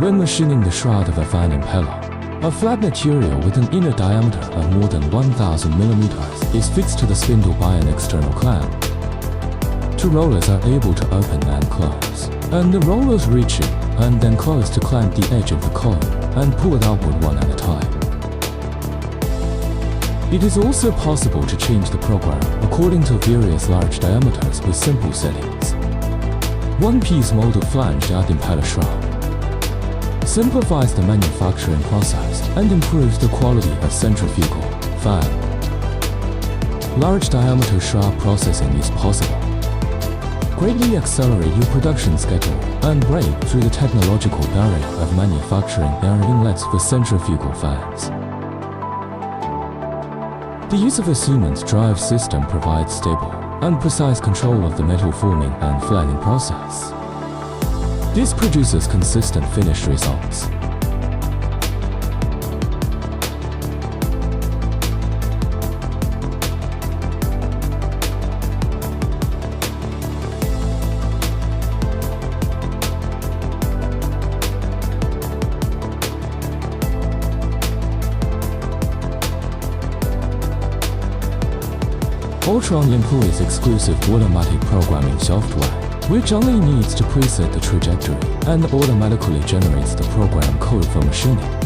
When machining the shroud of a fan impeller, a flat material with an inner diameter of more than 1000 mm is fixed to the spindle by an external clamp. Two rollers are able to open and close, and the rollers reach in and then close to clamp the edge of the coil and pull it outward one at a time. It is also possible to change the program according to various large diameters with simple settings. One-piece molded flanged out impeller shroud simplifies the manufacturing process and improves the quality of centrifugal fan. Large diameter shroud processing is possible. Greatly accelerate your production schedule and break through the technological barrier of manufacturing air inlets for centrifugal fans. The use of a Siemens drive system provides stable and precise control of the metal forming and flattening process. This produces consistent finished results. Altron employs exclusive automatic programming software, which only needs to preset the trajectory and automatically generates the program code for machining.